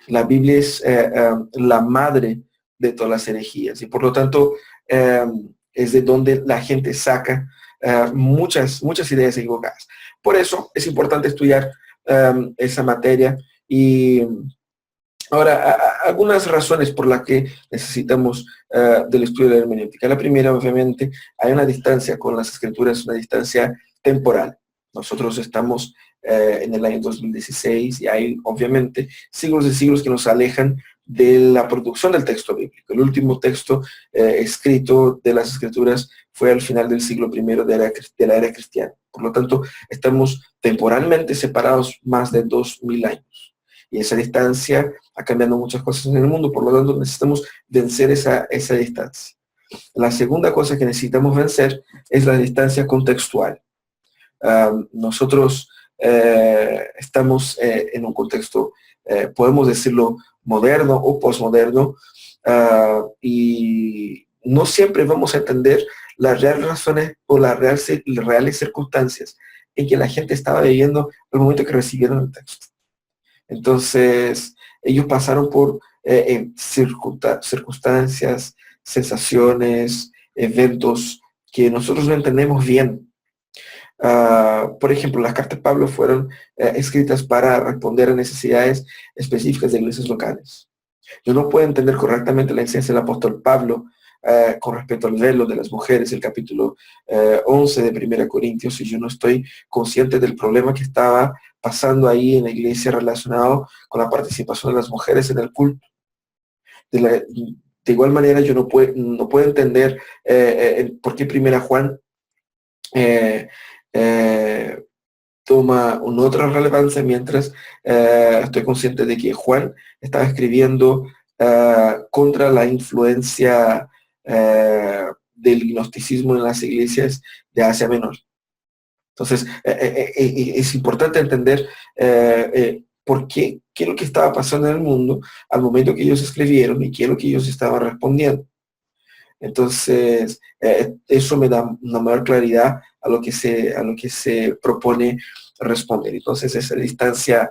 La Biblia es la madre de todas las herejías y por lo tanto es de donde la gente saca muchas ideas equivocadas. Por eso es importante estudiar esa materia y ahora, algunas razones por las que necesitamos del estudio de la hermenéutica. La primera, obviamente, hay una distancia con las escrituras, una distancia temporal. Nosotros estamos en el año 2016 y hay, obviamente, siglos y siglos que nos alejan de la producción del texto bíblico. El último texto escrito de las escrituras fue al final del siglo I de la era cristiana. Por lo tanto, estamos temporalmente separados más de 2000 años. Y esa distancia ha cambiado muchas cosas en el mundo, por lo tanto necesitamos vencer esa distancia. La segunda cosa que necesitamos vencer es la distancia contextual. Nosotros estamos en un contexto, podemos decirlo, moderno o posmoderno, y no siempre vamos a entender las reales razones o las reales circunstancias en que la gente estaba viviendo al momento que recibieron el texto. Entonces, ellos pasaron por circunstancias, sensaciones, eventos que nosotros no entendemos bien. Por ejemplo, las cartas de Pablo fueron escritas para responder a necesidades específicas de iglesias locales. Yo no puedo entender correctamente la enseñanza del apóstol Pablo con respecto al velo de las mujeres, el capítulo 11 de 1 Corintios, si yo no estoy consciente del problema que estaba pasando ahí en la iglesia relacionado con la participación de las mujeres en el culto. De igual manera, yo no puedo entender por qué 1 Juan toma una otra relevancia, mientras estoy consciente de que Juan estaba escribiendo contra la influencia del gnosticismo en las iglesias de Asia Menor. Entonces, es importante entender por qué es lo que estaba pasando en el mundo al momento que ellos escribieron y qué es lo que ellos estaban respondiendo. Entonces, eso me da una mayor claridad a lo que se propone responder. Entonces, esa distancia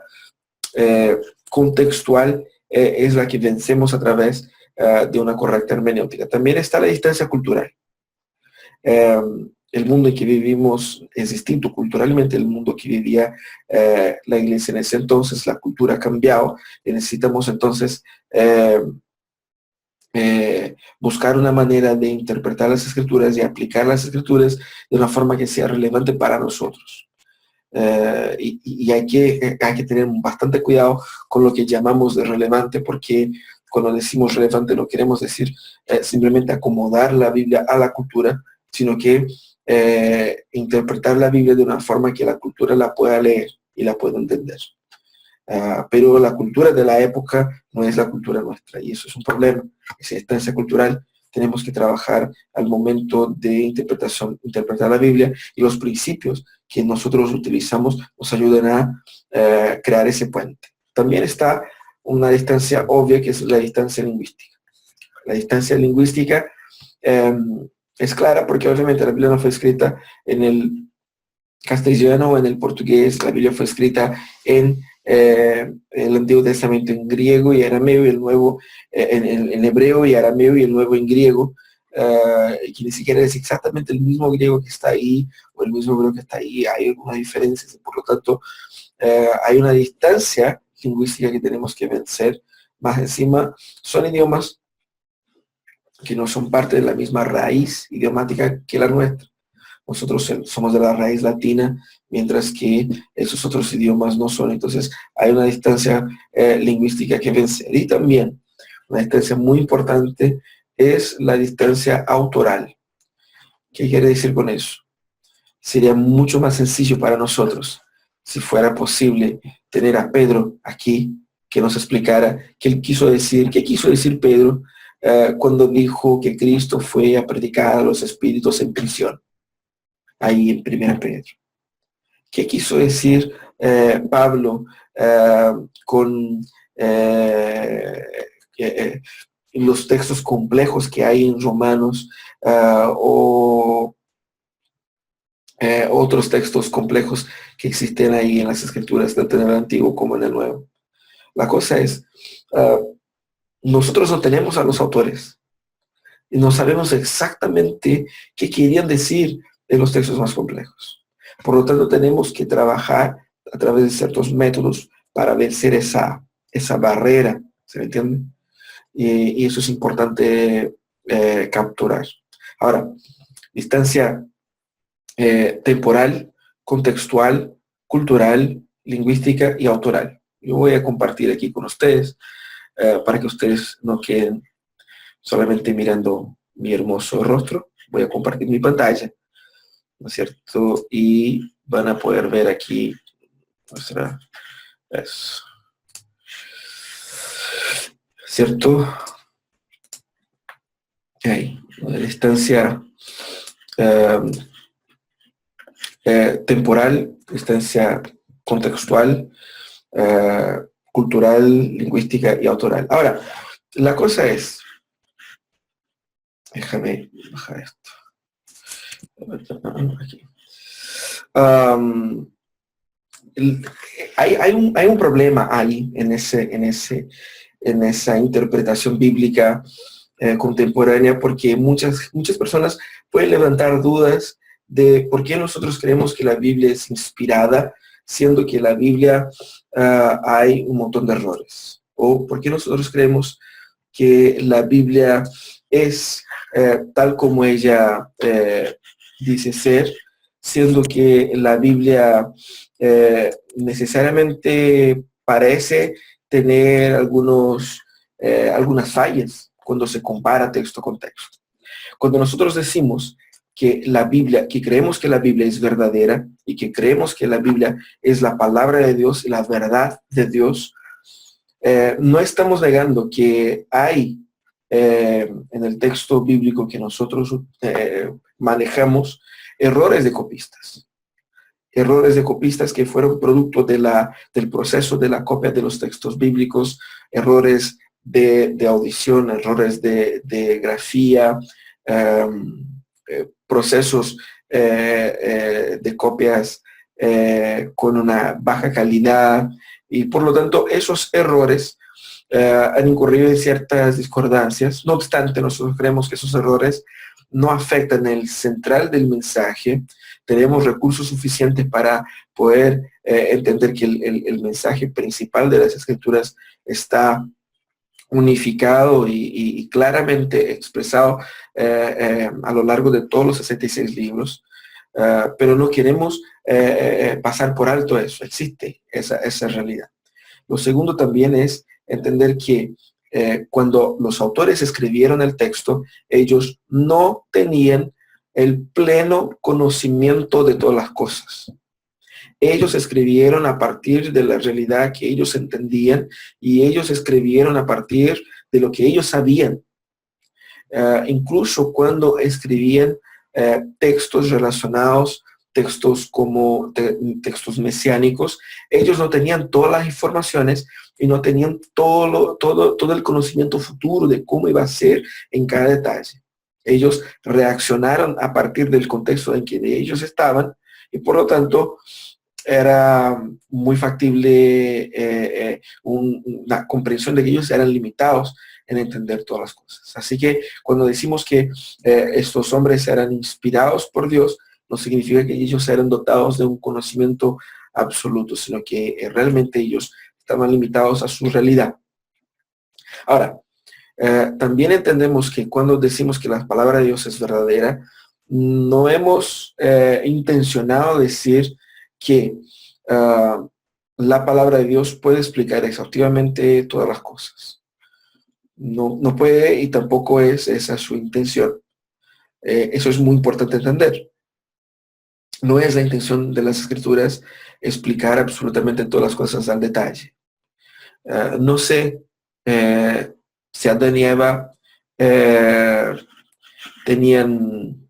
contextual es la que vencemos a través de una correcta hermenéutica. También está la distancia cultural. El mundo en que vivimos es distinto culturalmente del mundo que vivía la iglesia en ese entonces. La cultura ha cambiado y necesitamos entonces buscar una manera de interpretar las escrituras y aplicar las escrituras de una forma que sea relevante para nosotros. Y hay que tener bastante cuidado con lo que llamamos de relevante, porque cuando decimos relevante no queremos decir simplemente acomodar la Biblia a la cultura, sino que interpretar la Biblia de una forma que la cultura la pueda leer y la pueda entender. Pero la cultura de la época no es la cultura nuestra, y eso es un problema. Esa distancia cultural tenemos que trabajar al momento de interpretar la Biblia, y los principios que nosotros utilizamos nos ayudan a crear ese puente. También está una distancia obvia, que es la distancia lingüística. La distancia lingüística es clara porque obviamente la Biblia no fue escrita en el castellano o en el portugués. La Biblia fue escrita en el Antiguo Testamento en griego y arameo, y el Nuevo en hebreo y arameo, y el Nuevo en griego, que ni siquiera es exactamente el mismo griego que está ahí o el mismo hebreo que está ahí. Hay algunas diferencias y por lo tanto hay una distancia lingüística que tenemos que vencer. Más encima, son idiomas que no son parte de la misma raíz idiomática que la nuestra. Nosotros somos de la raíz latina, mientras que esos otros idiomas no son. Entonces hay una distancia lingüística que vencer. Y también una distancia muy importante es la distancia autoral. ¿Qué quiere decir con eso? Sería mucho más sencillo para nosotros si fuera posible tener a Pedro aquí, que nos explicara qué quiso decir Pedro cuando dijo que Cristo fue a predicar a los espíritus en prisión, ahí en 1 Pedro. ¿Qué quiso decir Pablo con los textos complejos que hay en Romanos o otros textos complejos que existen ahí en las escrituras, tanto en el Antiguo como en el Nuevo? La cosa es, ah, nosotros no tenemos a los autores y no sabemos exactamente qué querían decir en los textos más complejos. Por lo tanto, tenemos que trabajar a través de ciertos métodos para vencer esa barrera, ¿se me entiende? Y eso es importante capturar. Ahora, distancia temporal, contextual, cultural, lingüística y autoral. Yo voy a compartir aquí con ustedes para que ustedes no queden solamente mirando mi hermoso rostro. Voy a compartir mi pantalla, ¿no es cierto? Y van a poder ver aquí nuestra... Eso. ¿Cierto? Ahí, la distancia temporal, distancia contextual, cultural, lingüística y autoral. Ahora, la cosa es, déjame bajar esto. Aquí. Um, hay un problema ahí en esa interpretación bíblica contemporánea, porque muchas personas pueden levantar dudas de por qué nosotros creemos que la Biblia es inspirada, siendo que en la Biblia hay un montón de errores. O por qué nosotros creemos que la Biblia es tal como ella dice ser, siendo que la Biblia necesariamente parece tener algunas fallas cuando se compara texto con texto. Cuando nosotros decimos que la Biblia, que creemos que la Biblia es verdadera y que creemos que la Biblia es la palabra de Dios y la verdad de Dios, no estamos negando que hay en el texto bíblico que nosotros manejamos errores de copistas. Errores de copistas que fueron producto del proceso de la copia de los textos bíblicos, errores de audición, errores de grafía, procesos de copias con una baja calidad, y por lo tanto esos errores han incurrido en ciertas discordancias. No obstante, nosotros creemos que esos errores no afectan el central del mensaje. Tenemos recursos suficientes para poder entender que el mensaje principal de las Escrituras está unificado y claramente expresado a lo largo de todos los 66 libros. Pero no queremos pasar por alto eso. Existe esa realidad. Lo segundo también es entender que cuando los autores escribieron el texto, ellos no tenían el pleno conocimiento de todas las cosas. Ellos escribieron a partir de la realidad que ellos entendían y ellos escribieron a partir de lo que ellos sabían. Incluso cuando escribían textos relacionados, textos como textos mesiánicos, ellos no tenían todas las informaciones y no tenían todo el conocimiento futuro de cómo iba a ser en cada detalle. Ellos reaccionaron a partir del contexto en que ellos estaban y por lo tanto era muy factible una comprensión de que ellos eran limitados en entender todas las cosas. Así que cuando decimos que estos hombres eran inspirados por Dios, no significa que ellos eran dotados de un conocimiento absoluto, sino que realmente ellos estaban limitados a su realidad. Ahora, también entendemos que cuando decimos que la palabra de Dios es verdadera, no hemos intencionado decir que la palabra de Dios puede explicar exhaustivamente todas las cosas. No puede y tampoco es esa su intención. Eso es muy importante entender. No es la intención de las Escrituras explicar absolutamente todas las cosas al detalle. No sé si Adán y Eva tenían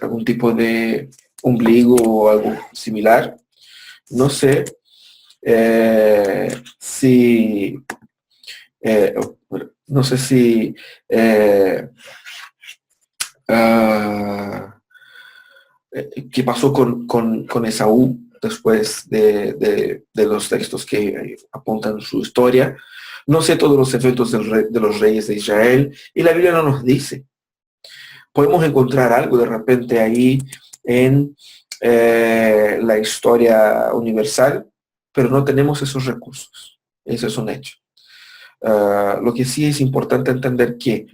algún tipo de ombligo o algo similar. No sé si no sé si qué pasó con Esaú, después de los textos que apuntan su historia. No sé todos los eventos de los reyes de Israel y la Biblia no nos dice. Podemos encontrar algo de repente ahí en la historia universal, pero no tenemos esos recursos. Eso es un hecho. Lo que sí es importante entender que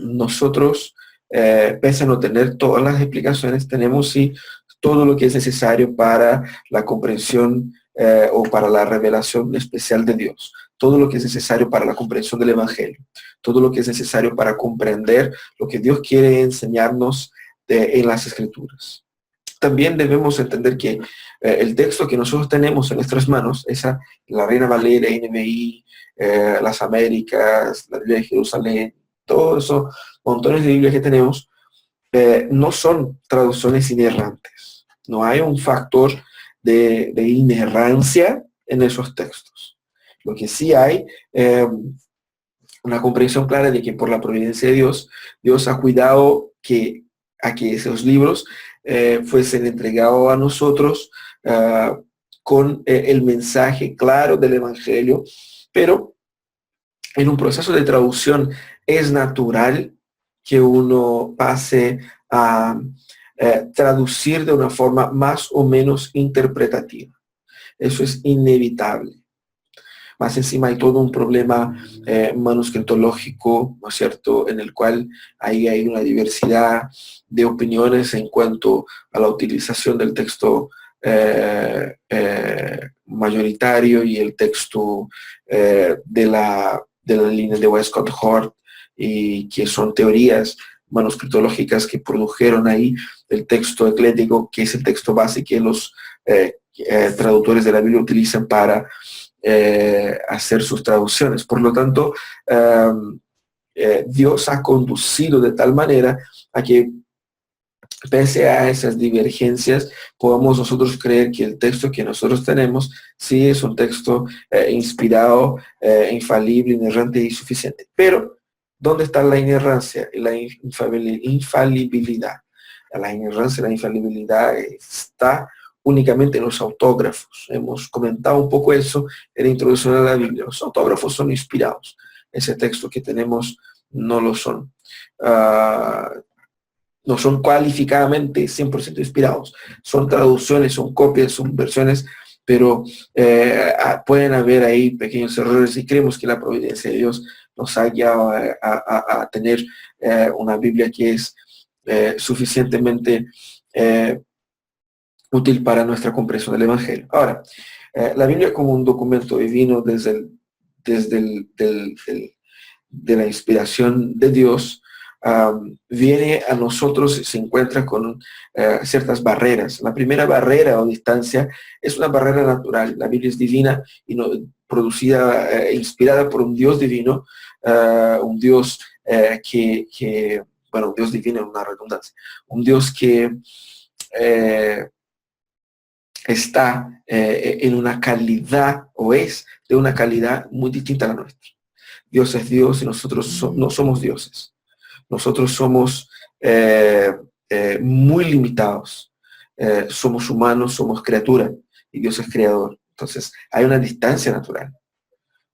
nosotros, pese a no tener todas las explicaciones, tenemos sí todo lo que es necesario para la comprensión o para la revelación especial de Dios, todo lo que es necesario para la comprensión del Evangelio, todo lo que es necesario para comprender lo que Dios quiere enseñarnos en las Escrituras. También debemos entender que el texto que nosotros tenemos en nuestras manos, la Reina Valera, NBI, las Américas, la Biblia de Jerusalén, todos esos montones de Biblias que tenemos, no son traducciones inerrantes. No hay un factor de inerrancia en esos textos. Lo que sí hay, una comprensión clara de que por la providencia de Dios, Dios ha cuidado a que esos libros fuesen entregados a nosotros con el mensaje claro del Evangelio, pero en un proceso de traducción es natural que uno pase a traducir de una forma más o menos interpretativa. Eso es inevitable. Más encima hay todo un problema manuscritológico, ¿no es cierto?, en el cual ahí hay una diversidad de opiniones en cuanto a la utilización del texto mayoritario y el texto de la línea de Westcott Hort, y que son teorías manuscritológicas que produjeron ahí el texto eclético, que es el texto base que los traductores de la Biblia utilizan para hacer sus traducciones. Por lo tanto, Dios ha conducido de tal manera a que, pese a esas divergencias, podamos nosotros creer que el texto que nosotros tenemos sí es un texto inspirado, infalible, inerrante y suficiente. Pero, ¿dónde está la inerrancia y la infalibilidad? La inerrancia y la infalibilidad está únicamente en los autógrafos. Hemos comentado un poco eso en la introducción a la Biblia. Los autógrafos son inspirados. Ese texto que tenemos no lo son. No son cualificadamente 100% inspirados. Son traducciones, son copias, son versiones, pero pueden haber ahí pequeños errores y creemos que la providencia de Dios nos ha guiado a tener una Biblia que es suficientemente útil para nuestra comprensión del Evangelio. Ahora, la Biblia como un documento divino desde de la inspiración de Dios, viene a nosotros y se encuentra con ciertas barreras. La primera barrera o distancia es una barrera natural. La Biblia es divina y no, producida, inspirada por un Dios divino, un Dios bueno, un Dios divino en una redundancia, un Dios que está en una calidad o es de una calidad muy distinta a la nuestra. Dios es Dios y nosotros no somos dioses. Nosotros somos muy limitados. Somos humanos, somos criatura y Dios es creador. Entonces hay una distancia natural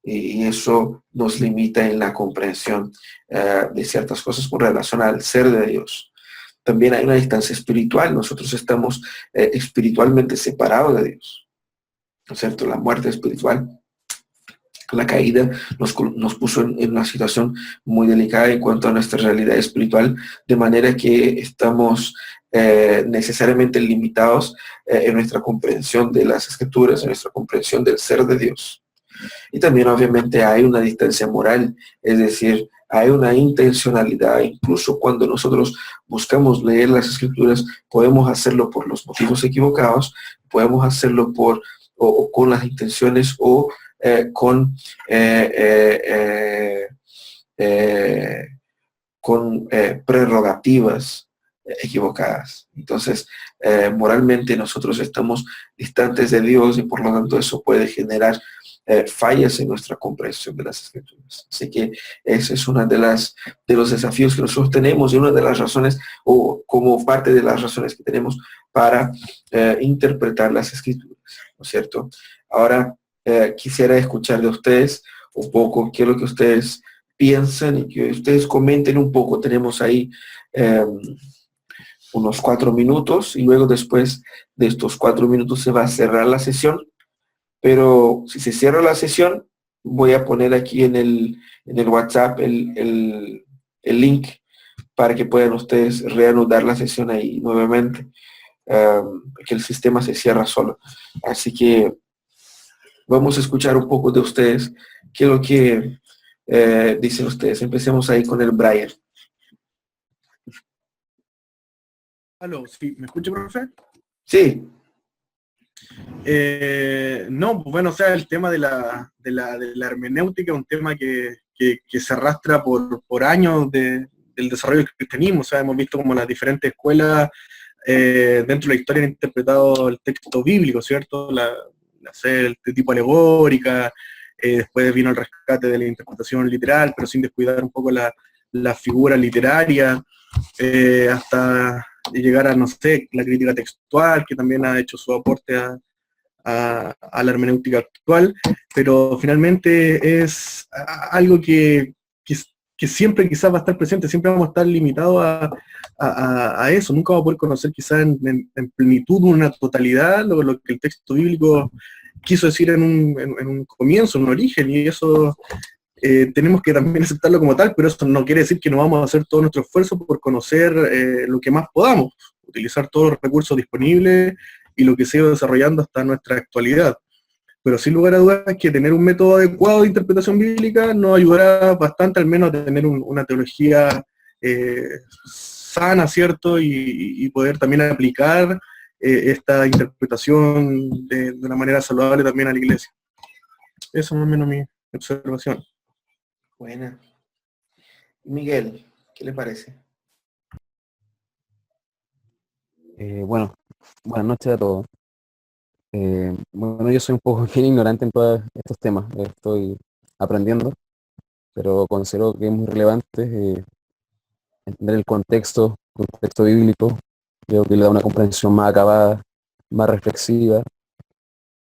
y eso nos limita en la comprensión de ciertas cosas con relación al ser de Dios. También hay una distancia espiritual. Nosotros estamos espiritualmente separados de Dios, ¿no es cierto? La muerte espiritual, la caída nos puso en una situación muy delicada en cuanto a nuestra realidad espiritual, de manera que estamos necesariamente limitados en nuestra comprensión de las Escrituras, en nuestra comprensión del ser de Dios. Y también obviamente hay una distancia moral, es decir, hay una intencionalidad. Incluso cuando nosotros buscamos leer las Escrituras, podemos hacerlo por los motivos equivocados, podemos hacerlo o con las intenciones o con prerrogativas equivocadas. Entonces, moralmente nosotros estamos distantes de Dios y por lo tanto eso puede generar fallas en nuestra comprensión de las Escrituras. Así que ese es uno de los desafíos que nosotros tenemos y una de las razones, o como parte de las razones que tenemos para interpretar las Escrituras, ¿no es cierto? Ahora, quisiera escuchar de ustedes un poco qué es lo que ustedes piensan y que ustedes comenten un poco. Tenemos ahí unos 4 minutos y luego después de estos 4 minutos se va a cerrar la sesión, pero si se cierra la sesión, voy a poner aquí en el WhatsApp el link para que puedan ustedes reanudar la sesión ahí nuevamente, que el sistema se cierra solo. Así que vamos a escuchar un poco de ustedes, qué es lo que dicen ustedes. Empecemos ahí con el Brian. Aló, ¿sí? ¿Me escucha, profe? Sí. No, pues bueno, o sea, el tema de la hermenéutica es un tema que se arrastra por años del desarrollo del cristianismo. O sea, hemos visto como las diferentes escuelas dentro de la historia han interpretado el texto bíblico, ¿cierto? El tipo alegórica, después vino el rescate de la interpretación literal, pero sin descuidar un poco la figura literaria, hasta llegar a, no sé, la crítica textual, que también ha hecho su aporte a la hermenéutica actual, pero finalmente es algo que siempre quizás va a estar presente, siempre vamos a estar limitados a eso, nunca vamos a poder conocer quizás en plenitud, una totalidad, lo que el texto bíblico quiso decir en un comienzo, en un origen, y eso tenemos que también aceptarlo como tal, pero eso no quiere decir que no vamos a hacer todo nuestro esfuerzo por conocer lo que más podamos, utilizar todos los recursos disponibles y lo que se ha ido desarrollando hasta nuestra actualidad. Pero sin lugar a dudas que tener un método adecuado de interpretación bíblica nos ayudará bastante al menos a tener una teología sana, ¿cierto? Y poder también aplicar esta interpretación de una manera saludable también a la iglesia. Eso más o menos mi observación. Buena. Miguel, ¿qué le parece? Bueno, buenas noches a todos. Bueno, yo soy un poco bien ignorante en todos estos temas. Estoy aprendiendo, pero considero que es muy relevante entender el contexto bíblico. Creo que le da una comprensión más acabada, más reflexiva,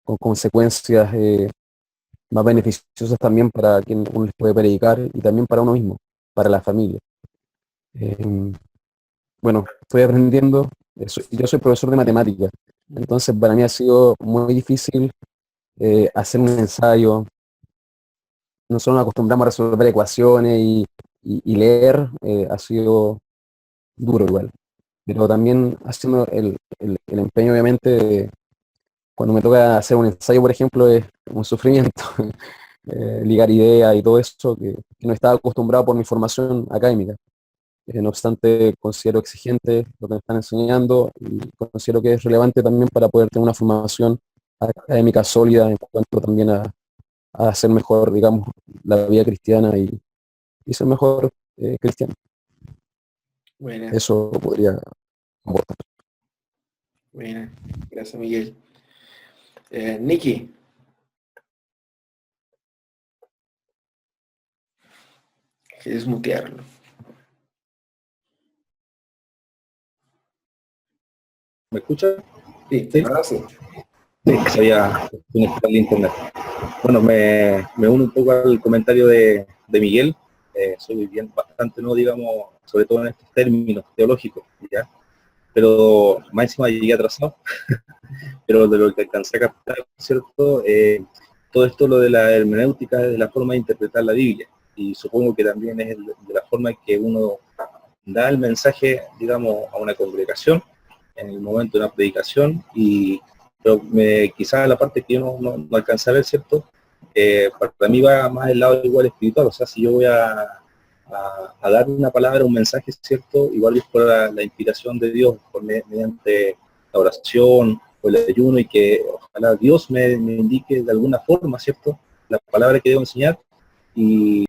con consecuencias más beneficiosas también para quien uno les puede predicar y también para uno mismo, para la familia. Bueno, estoy aprendiendo, yo soy profesor de matemáticas, entonces para mí ha sido muy difícil hacer un ensayo. Nosotros nos acostumbramos a resolver ecuaciones y leer, ha sido duro igual, pero también haciendo el empeño obviamente, cuando me toca hacer un ensayo, por ejemplo, es un sufrimiento, ligar ideas y todo eso que no estaba acostumbrado por mi formación académica. No obstante, considero exigente lo que me están enseñando y considero que es relevante también para poder tener una formación académica sólida en cuanto también a hacer mejor, digamos, la vida cristiana y ser mejor cristiano. Buena. Eso podría aportar. Buena. Gracias, Miguel. Nicky. ¿Quieres mutearlo? ¿Me escucha? Sí, Sí. ahora sí. Sí, había conectado el internet. Bueno, me uno un poco al comentario de Miguel. Soy bien bastante, no digamos, sobre todo en estos términos teológicos, ¿ya? Pero más encima llegué atrasado, pero de lo que alcancé a captar, ¿cierto? Todo esto, lo de la hermenéutica, es la forma de interpretar la Biblia, y supongo que también es de la forma en que uno da el mensaje, digamos, a una congregación, en el momento de una predicación, pero quizás la parte que yo no alcancé a ver, ¿cierto? Para mí va más el lado igual espiritual, o sea, si yo voy a dar una palabra, un mensaje, ¿cierto? Igual es por la inspiración de Dios, mediante la oración o el ayuno, y que ojalá Dios me indique de alguna forma, ¿cierto? La palabra que debo enseñar, y